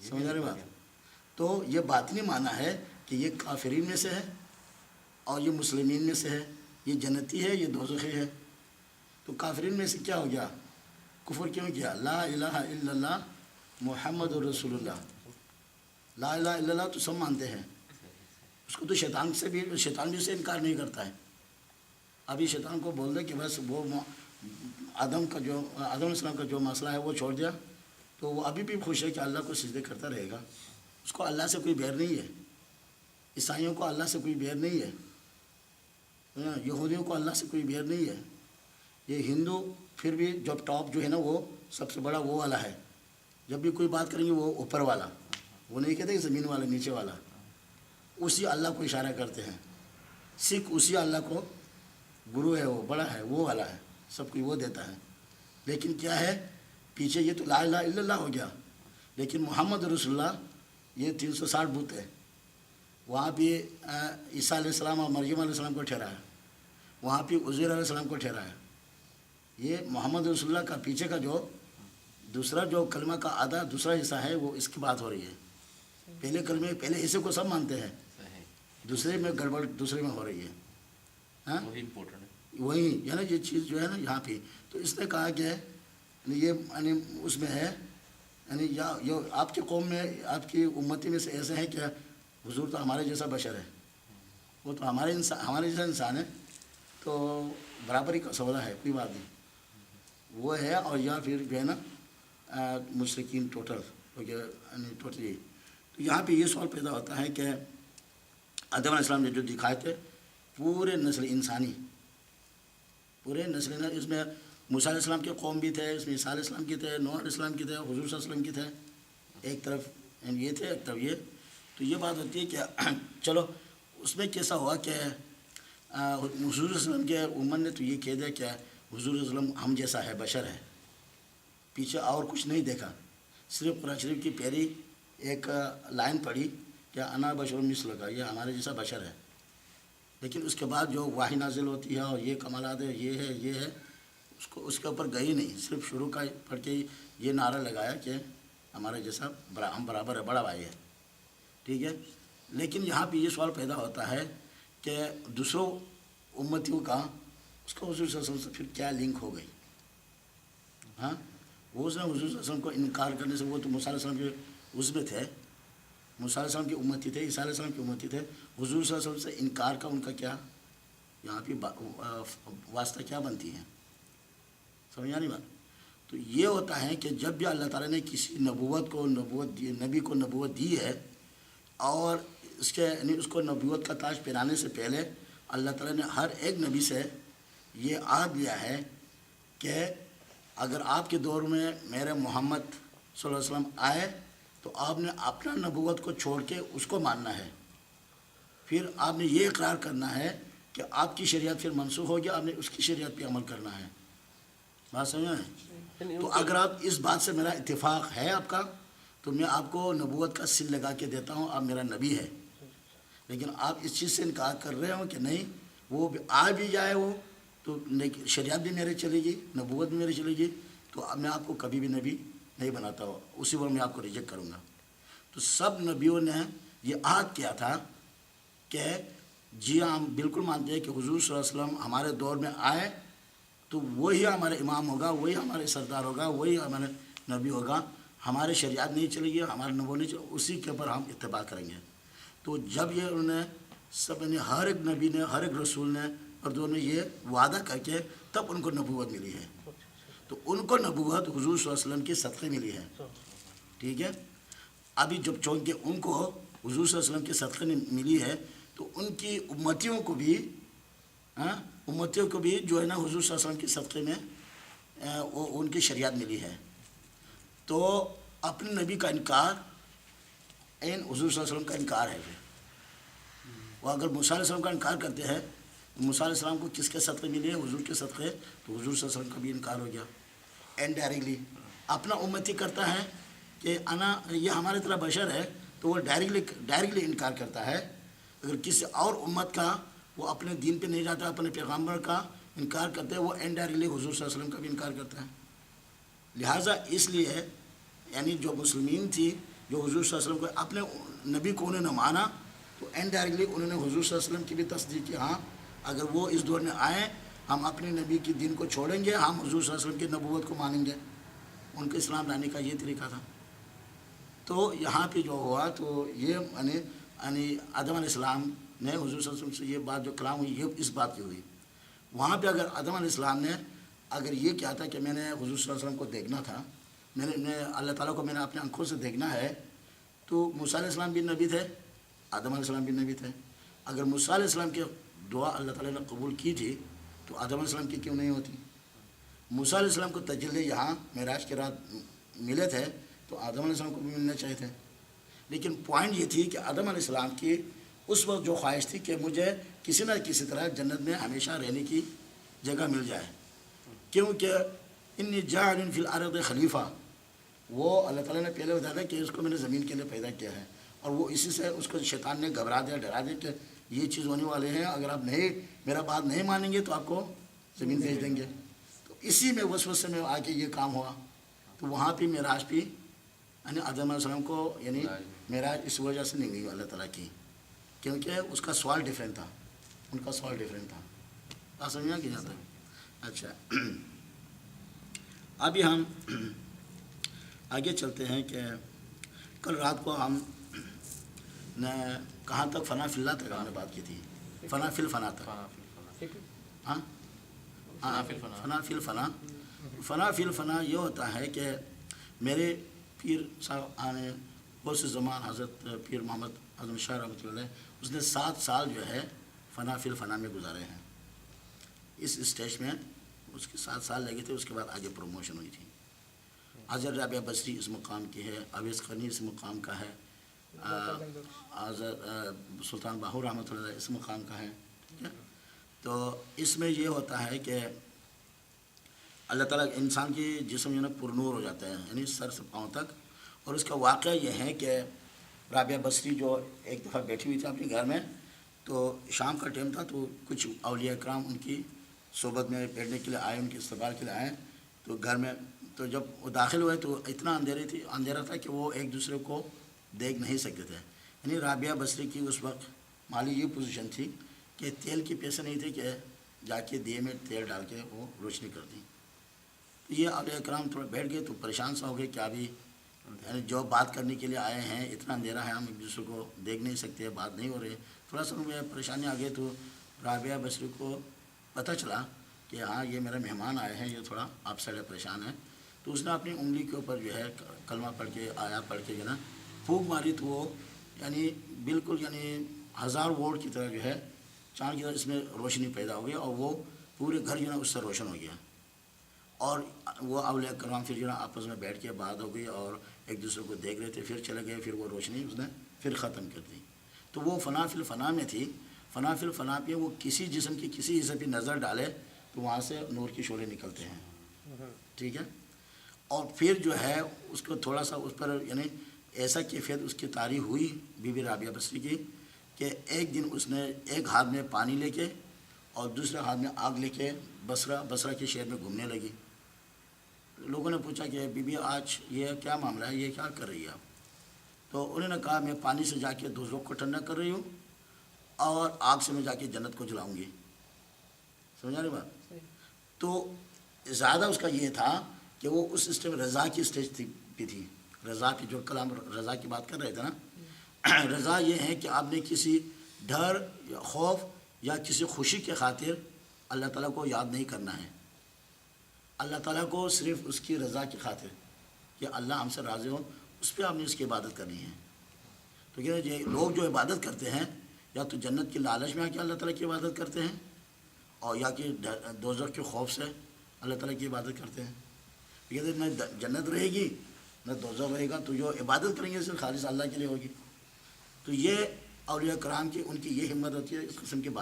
سمجھ رہے بات؟ تو یہ باطنی معنی ہے کہ یہ کافرین میں سے ہے اور یہ مسلمین میں سے ہے، یہ جنتی ہے یہ دوزخی ہے۔ تو کافرین میں سے کیا ہو گیا؟ کفر کیوں کیا؟ لا الہ الا اللہ محمد رسول اللہ، لا الہ الا اللہ تو سب مانتے ہیں، اس کو تو شیطان بھی اسے انکار نہیں کرتا ہے۔ ابھی شیطان کو بول دے کہ بس وہ آدم علیہ السلام کا جو مسئلہ ہے وہ چھوڑ دیا تو وہ ابھی بھی خوش ہے کہ اللہ کو سجدے کرتا رہے گا، اس کو اللہ سے کوئی بیر نہیں ہے۔ عیسائیوں کو اللہ سے کوئی بیر نہیں ہے، یہودیوں کو اللہ سے کوئی بیر نہیں ہے۔ یہ ہندو پھر بھی جب ٹاپ جو ہے نا وہ سب سے بڑا وہ والا ہے، جب بھی کوئی بات کریں گے وہ اوپر والا، وہ نہیں کہتے کہ زمین والا نیچے والا، اسی اللہ کو اشارہ کرتے ہیں۔ سکھ اسی اللہ کو گرو ہے، وہ بڑا ہے، وہ والا ہے، سب کو وہ دیتا ہے۔ لیکن کیا ہے پیچھے یہ تو لا الہ الا اللہ ہو گیا، لیکن محمد رسول اللہ یہ 360 بت ہے۔ وہاں بھی عیسیٰ علیہ السلام اور مریم علیہ السلام کو ٹھہرایا، وہاں پہ عزیر علیہ السلام کو ٹھہرایا۔ یہ محمد رسول اللہ کا پیچھے کا جو دوسرا جو کلمہ کا آدھا دوسرا حصہ ہے وہ اس کی بات ہو رہی ہے۔ پہلے کلمے پہلے حصے کو سب مانتے ہیں، دوسرے میں گڑبڑ دوسرے میں ہو رہی ہے۔ ہاں وہی یعنی یہ چیز جو ہے نا یہاں پہ، تو اس نے کہا کہ یہ یعنی اس میں ہے یعنی آپ کی قوم میں آپ کی امتی میں سے ایسے ہیں کہ حضور تو ہمارے جیسا بشر ہے، وہ تو ہمارے جیسا انسان ہے، تو برابری کا سودا ہے، کوئی بات نہیں وہ ہے۔ اور یا پھر جو ہے نا مشرکین ٹوٹلی۔ تو یہاں پہ یہ سوال پیدا ہوتا ہے کہ آدم علیہ السلام نے جو دکھائے تھے پورے نسل انسانی، پورے نسل اس میں موسیٰ علیہ السلام کے قوم بھی تھے، اس میں عیسیٰ علیہ السلام کی تھے، نوح علیہ السلام کی تھے، حضور صلی اللہ علیہ وسلم کی تھے، ایک طرف یہ تھے ایک طرف یہ۔ تو یہ بات ہوتی ہے کہ چلو اس میں کیسا ہوا کہ حضور صلی اللہ علیہ وسلم کے امت نے تو یہ کہہ دیا کہ حضور صلی اللہ علیہ وسلم ہم جیسا ہے، بشر ہے، پیچھے اور کچھ نہیں دیکھا، صرف قرآن شریف کی پہلی ایک لائن پڑھی کہ انا بشر مثلک، یہ ہمارے جیسا بشر ہے۔ لیکن اس کے بعد جو وحی نازل ہوتی ہے اور یہ کمالات ہے یہ ہے اس کے اوپر گئی نہیں، صرف شروع کا پڑھ کے یہ نعرہ لگایا کہ ہمارے جیسا ہم برابر ہے، بڑا بھائی ہے، ٹھیک ہے۔ لیکن یہاں پہ یہ سوال پیدا ہوتا ہے کہ دوسروں امتیوں کا اس کو حضور صلی اللہ علیہ وسلم سے پھر کیا لنک ہو گئی؟ ہاں وہ اس نے حضور صلی اللہ علیہ وسلم کو انکار کرنے سے، وہ تو موسیٰ علیہ السلام کے اس میں تھے، موسیٰ علیہ السلام کی امتی تھے، عیسیٰ علیہ السلام کی امتی تھے، حضور صلی اللہ علیہ وسلم سے انکار کا ان کا کیا یہاں پہ واسطہ کیا بنتی ہے؟ سمجھا نہیں بات؟ تو یہ ہوتا ہے کہ جب بھی اللہ تعالیٰ نے کسی نبی کو نبوت دی ہے اور اس کو نبوت کا تاج پہنانے سے پہلے اللہ تعالیٰ نے ہر ایک نبی سے یہ عہد لیا ہے کہ اگر آپ کے دور میں میرے محمد صلی اللہ علیہ وسلم آئے تو آپ نے اپنا نبوت کو چھوڑ کے اس کو ماننا ہے، پھر آپ نے یہ اقرار کرنا ہے کہ آپ کی شریعت پھر منسوخ ہو گیا، آپ نے اس کی شریعت پہ عمل کرنا ہے۔ بات سمجھا ہے؟ تو اگر آپ اس بات سے میرا اتفاق ہے آپ کا تو میں آپ کو نبوت کا سل لگا کے دیتا ہوں، آپ میرا نبی ہے۔ لیکن آپ اس چیز سے انکار کر رہے ہو کہ نہیں وہ آ بھی جائے وہ تو شریعت بھی میرے چلے گی، نبوت بھی میرے چلے گی، تو میں آپ کو کبھی بھی نبی نہیں بناتا ہوں، اسی وقت میں آپ کو ریجیکٹ کروں گا۔ تو سب نبیوں نے یہ عہد کیا تھا کہ جی ہم بالکل مانتے ہیں کہ حضور صلی اللہ علیہ وسلم ہمارے دور میں آئے تو وہی ہمارے امام ہوگا، وہی ہمارے سردار ہوگا، وہی ہمارے نبی ہوگا، ہمارے شریعت نہیں چلے گی، ہمارے نبوت نہیں چلے گی، اسی کے اوپر ہم اتباع کریں گے۔ تو جب یہ انہوں نے سب نے ہر ایک نبی نے ہر ایک رسول نے اور دونوں نے یہ وعدہ کر کے تب ان کو نبوت ملی ہے، تو ان کو نبوت حضور صلی اللہ علیہ وسلم کے صدقے ملی ہے، ٹھیک ہے۔ ابھی جب چونکہ ان کو حضور صلی اللہ علیہ وسلم کے صدقے ملی ہے تو ان کی امتیوں کو بھی جو ہے نا حضور صلی اللہ علیہ وسلم کے صدقے میں وہ ان کی شریعت ملی ہے۔ تو اپنے نبی کا انکار حضور صلی اللہ علیہ وسلم کا انکار ہے۔ وہ اگر موسیٰ علیہ السلام کا انکار کرتے ہیں تو موسیٰ علیہ السلام کو کس کے صدقے ملے ہیں؟ حضور کے صدقے، تو حضور صلی اللہ علیہ وسلم کا بھی انکار ہو گیا انڈائریکٹلی۔ اپنا امتی کرتا ہے کہ یہ ہمارے طرح بشر ہے تو وہ ڈائریکٹلی انکار کرتا ہے۔ اگر کسی اور امت کا وہ اپنے دین پہ نہیں جاتا، اپنے پیغمبر کا انکار کرتے ہیں، وہ انڈائریکٹلی حضور صلی اللہ علیہ وسلم کا بھی انکار کرتا ہے۔ لہٰذا اس لیے یعنی جو مسلمین تھی جو حضور صلی اللہ علیہ وسلم کو اپنے نبی کو انہوں نے مانا تو انڈائریکٹلی انہوں نے حضور صلی اللہ علیہ وسلم کی بھی تصدیق کی. ہاں اگر وہ اس دور میں آئیں ہم اپنے نبی کی دین کو چھوڑیں گے, ہم حضور صلی اللہ علیہ وسلم کی نبوت کو مانیں گے. ان کے اسلام لانے کا یہ طریقہ تھا. تو یہاں پہ جو ہوا تو یہ یعنی آدم علیہ السلام نے حضور صلی اللہ علیہ وسلم سے یہ بات جو کلام ہوئی یہ اس بات کی ہوئی. وہاں پہ اگر آدم علیہ السلام نے اگر یہ کیا تھا کہ میں نے حضور صلی اللہ علیہ وسلم کو دیکھنا تھا, میں نے اللہ تعالیٰ کو میں نے اپنے آنکھوں سے دیکھنا ہے, تو موسیٰ علیہ السلام بھی نبی تھے, آدم علیہ السلام بھی نبی تھے. اگر موسیٰ علیہ السلام کی دعا اللہ تعالیٰ نے قبول کی تھی تو آدم علیہ السلام کی کیوں نہیں ہوتی؟ موسیٰ علیہ السلام کو تجلی یہاں معراج کے رات ملے تھے تو آدم علیہ السلام کو بھی ملنے چاہیے تھے. لیکن پوائنٹ یہ تھی کہ آدم علیہ السلام کی اس وقت جو خواہش تھی کہ مجھے کسی نہ کسی طرح جنت میں ہمیشہ رہنے کی جگہ مل جائے, کیونکہ انی جاعل فی الارض خلیفہ, وہ اللہ تعالیٰ نے پہلے بتایا تھا کہ اس کو میں نے زمین کے لیے پیدا کیا ہے, اور وہ اسی سے اس کو شیطان نے گھبرا دیا, ڈرا دیا کہ یہ چیز ہونے والے ہیں, اگر آپ نہیں میرا بات نہیں مانیں گے تو آپ کو زمین بھیج دیں گے. تو اسی میں وسوسے میں آ کے یہ کام ہوا. تو وہاں پہ معراج بھی یعنی آدم علیہ السلام کو یعنی معراج اس وجہ سے نہیں ہوئی اللہ تعالیٰ کی, کیونکہ اس کا سوال ڈیفرنٹ تھا, ان کا سوال ڈیفرنٹ تھا. بات سمجھا کہ جاتا ہے. اچھا ابھی ہم آگے چلتے ہیں کہ کل رات کو ہم نے کہاں تک فنا فی اللہ تک ہم نے بات کی تھی, فنا فی الفنا تک. ہاں فنا فی الفنا. فنا فی الفنا یہ ہوتا ہے کہ میرے پیر صاحب آنے غوث زمان حضرت پیر محمد اعظم شاہ رحمۃ اللہ علیہ, اس نے 7 سال جو ہے فنا فی الفنا میں گزارے ہیں. اس اسٹیج میں اس کے 7 سال لگے تھے, اس کے بعد آگے پروموشن ہوئی تھی. حضرت رابعہ بصری اس مقام کی ہے, اویس قرنی اس مقام کا ہے, حضرت سلطان باہو رحمۃ اللہ علیہ اس مقام کا ہے. تو اس میں یہ ہوتا ہے کہ اللہ تعالیٰ انسان کی جسم جو ہے نا پر نور ہو جاتا ہے, یعنی سر سے پاؤں تک. اور اس کا واقعہ یہ ہے کہ رابعہ بصری جو ایک دفعہ بیٹھی ہوئی تھی اپنے گھر میں, تو شام کا ٹائم تھا, تو کچھ اولیاء کرام ان کی صحبت میں بیٹھنے کے لیے آئے, ان کے استقبال کے لیے آئے. تو گھر میں تو جب وہ داخل ہوئے تو اتنا اندھیرا تھا کہ وہ ایک دوسرے کو دیکھ نہیں سکتے تھے. یعنی رابعہ بصری کی اس وقت مالی یہ پوزیشن تھی کہ تیل کے پیسے نہیں تھے کہ جا کے دیے میں تیل ڈال کے وہ روشنی کر دی. تو یہ اولیاء کرام تھوڑا بیٹھ گئے تو پریشان سا ہو گئے کہ ابھی یعنی جو بات کرنے کے لیے آئے ہیں اتنا اندھیرا ہے, ہم ایک دوسرے کو دیکھ نہیں سکتے, بات نہیں ہو رہی. تھوڑا سا میں پریشانی آ گئی. تو رابعہ بصری کو پتہ چلا کہ ہاں یہ میرے مہمان آئے ہیں, یہ تھوڑا آپ سے پریشان ہیں. تو اس نے اپنی انگلی کے اوپر جو ہے کلمہ پڑھ کے آیا پڑھ کے جو ہے نا پھونک ماری, تو وہ یعنی بالکل یعنی 1000 وولٹ کی طرح جو ہے چاند کی طرح اس میں روشنی پیدا ہو گئی, اور وہ پورے گھر جو ہے نا اس سے روشن ہو گیا. اور وہ اولیاء کرام پھر جو ہے نا آپس میں بیٹھ کے بات ہو گئی اور ایک دوسرے کو دیکھ رہے تھے. پھر چلے گئے, پھر وہ روشنی اس نے پھر ختم کر دی. تو وہ فنا فی الفنا میں تھی. فنا فی الفنا پہ وہ کسی جسم کی کسی حصے پہ نظر ڈالے تو وہاں سے نور کی شعلے نکلتے ہیں, ٹھیک ہے. اور پھر جو ہے اس کو تھوڑا سا اس پر یعنی ایسا کیفیت اس کی تعریف ہوئی بی بی رابعہ بصری کی کہ ایک دن اس نے ایک ہاتھ میں پانی لے کے اور دوسرے ہاتھ میں آگ لے کے بصرہ کے شہر میں گھومنے لگی. لوگوں نے پوچھا کہ بی بی آج یہ کیا معاملہ ہے, یہ کیا کر رہی ہے آپ؟ تو انہوں نے کہا میں پانی سے جا کے دوسروں کو ٹھنڈا کر رہی ہوں اور آگ سے میں جا کے جنت کو جلاؤں گی. سمجھا رہی بات؟ تو زیادہ اس کا یہ تھا کہ وہ اس اسٹیج رضا کی اسٹیج پہ تھی. رضا کی جو کلام رضا کی بات کر رہے تھے نا, رضا یہ ہے کہ آپ نے کسی ڈر یا خوف یا کسی خوشی کے خاطر اللہ تعالیٰ کو یاد نہیں کرنا ہے. اللہ تعالیٰ کو صرف اس کی رضا کی خاطر کہ اللہ ہم سے راضی ہو, اس پہ آپ نے اس کی عبادت کرنی ہے. تو یہ لوگ جو عبادت کرتے ہیں یا تو جنت کی لالچ میں آ کے اللہ تعالیٰ کی عبادت کرتے ہیں, اور یا کہ دوزخ کے خوف سے اللہ تعالیٰ کی عبادت کرتے ہیں. کہتے ہیں نہ جنت رہے گی نہ دوزخ رہے گا, تو جو عبادت کریں گے صرف خالص اللہ کے لیے ہوگی. تو یہ اولیاء کرام کی ان کی یہ ہمت ہوتی ہے اس قسم کی بات.